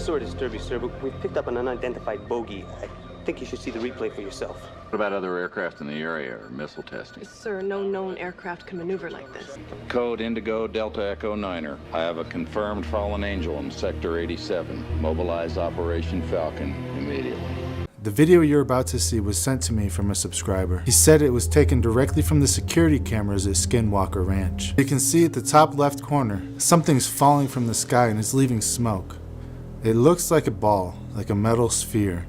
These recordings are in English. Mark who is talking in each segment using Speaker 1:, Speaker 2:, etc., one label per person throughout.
Speaker 1: Sorry to disturb you, sir, but we've picked up an unidentified bogey. I think you should see the replay for yourself.
Speaker 2: What about other aircraft in the area or missile testing?
Speaker 3: Sir, no known aircraft can maneuver like this.
Speaker 2: Code Indigo Delta Echo 9er. I have a confirmed fallen angel in Sector 87. Mobilize Operation Falcon immediately.
Speaker 4: The video you're about to see was sent to me from a subscriber. He said it was taken directly from the security cameras at Skinwalker Ranch. You can see at the top left corner, something's falling from the sky and it's leaving smoke. It looks like a ball, like a metal sphere.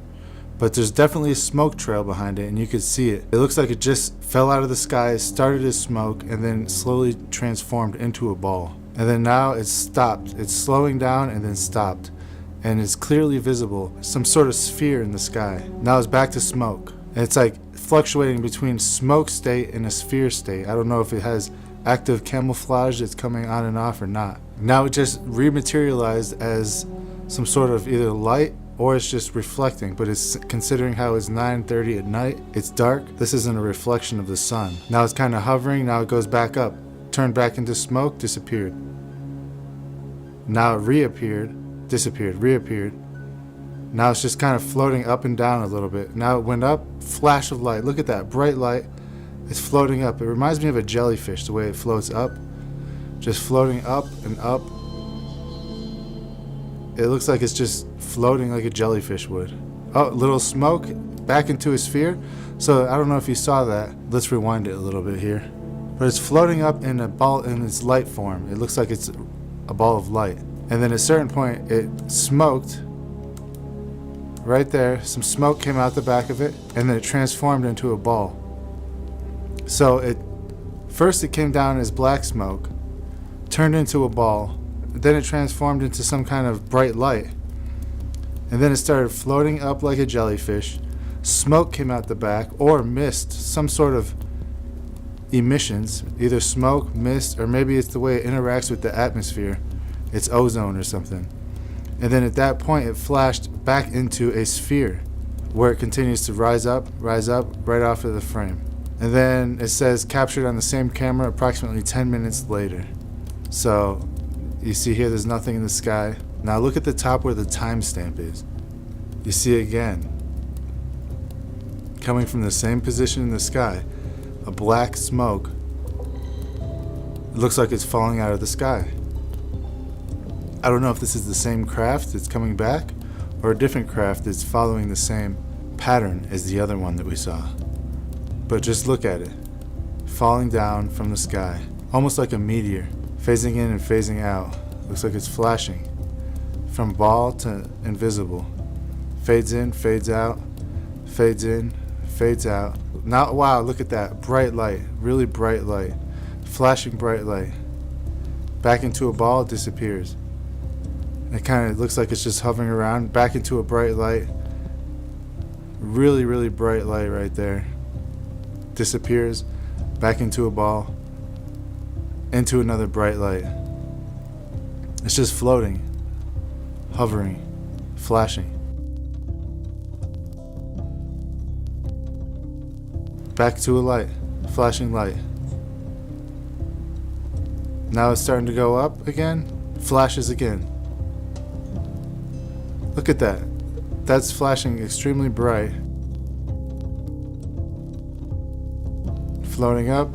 Speaker 4: But there's definitely a smoke trail behind it and you can see it. It looks like it just fell out of the sky, started as smoke, and then slowly transformed into a ball. And then now it's stopped. It's slowing down and then stopped. And it's clearly visible, some sort of sphere in the sky. Now it's back to smoke. And it's like fluctuating between smoke state and a sphere state. I don't know if it has active camouflage that's coming on and off or not. Now it just rematerialized as some sort of either light or it's just reflecting, but it's considering how it's 9:30 at night, it's dark. This isn't a reflection of the sun. Now it's kind of hovering, now it goes back up, turned back into smoke, disappeared. Now it reappeared, disappeared, reappeared. Now it's just kind of floating up and down a little bit. Now it went up, flash of light. Look at that, bright light. It's floating up. It reminds me of a jellyfish, the way it floats up. Just floating up and up. It looks like it's just floating like a jellyfish would. Oh, little smoke, back into a sphere. So I don't know if you saw that. Let's rewind it a little bit here. But it's floating up in a ball in its light form. It looks like it's a ball of light. And then at a certain point, it smoked. Right there, some smoke came out the back of it, and then it transformed into a ball. So first it came down as black smoke, turned into a ball, then it transformed into some kind of bright light, and then it started floating up like a jellyfish. Smoke came out the back, or mist, some sort of emissions, either smoke, mist, or maybe it's the way it interacts with the atmosphere. It's ozone or something. And then at that point it flashed back into a sphere where it continues to rise up right off of the frame. And then it says captured on the same camera approximately 10 minutes later. So you see here there's nothing in the sky. Now look at the top where the timestamp is. You see again, coming from the same position in the sky, a black smoke. It looks like it's falling out of the sky. I don't know if this is the same craft that's coming back or a different craft that's following the same pattern as the other one that we saw. But just look at it, falling down from the sky, almost like a meteor, phasing in and phasing out. Looks like it's flashing from ball to invisible. Fades in, fades out, fades in, fades out. Now, wow, look at that, bright light, really bright light, flashing bright light. Back into a ball, disappears. It kind of looks like it's just hovering around, back into a bright light. Really, really bright light right there. Disappears, back into a ball, into another bright light. It's just floating, hovering, flashing. Back to a light, flashing light. Now it's starting to go up again, flashes again. Look at that. That's flashing extremely bright. Floating up.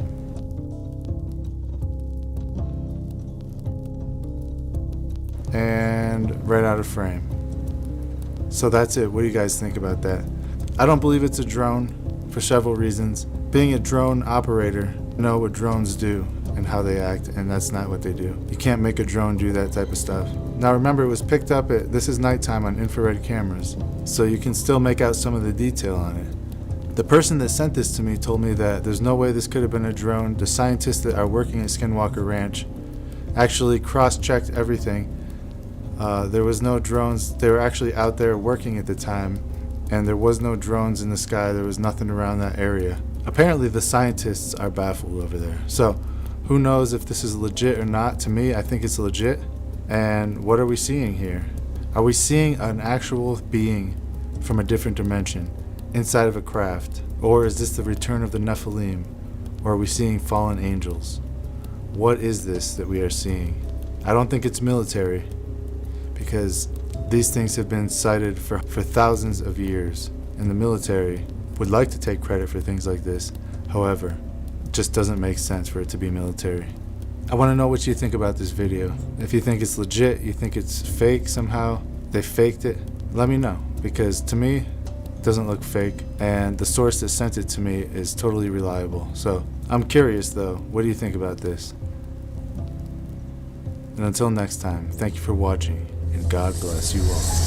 Speaker 4: And right out of frame. So that's it. What do you guys think about that? I don't believe it's a drone for several reasons. Being a drone operator, I know what drones do and how they act, and that's not what they do. You can't make a drone do that type of stuff. Now remember, it was picked up this is nighttime on infrared cameras, so you can still make out some of the detail on it. The person that sent this to me told me that there's no way this could have been a drone. The scientists that are working at Skinwalker Ranch actually cross-checked everything. There was no drones. They were actually out there working at the time, and there was no drones in the sky. There was nothing around that area. Apparently the scientists are baffled over there. So who knows if this is legit or not? To me, I think it's legit. And what are we seeing here? Are we seeing an actual being from a different dimension inside of a craft? Or is this the return of the Nephilim? Or are we seeing fallen angels? What is this that we are seeing? I don't think it's military, because These things have been cited for thousands of years, and the military would like to take credit for things like this. However, it just doesn't make sense for it to be military. I want to know what you think about this video. If you think it's legit, you think it's fake somehow, they faked it, let me know, because to me, it doesn't look fake, and the source that sent it to me is totally reliable. So I'm curious though, what do you think about this? And until next time, thank you for watching, and God bless you all.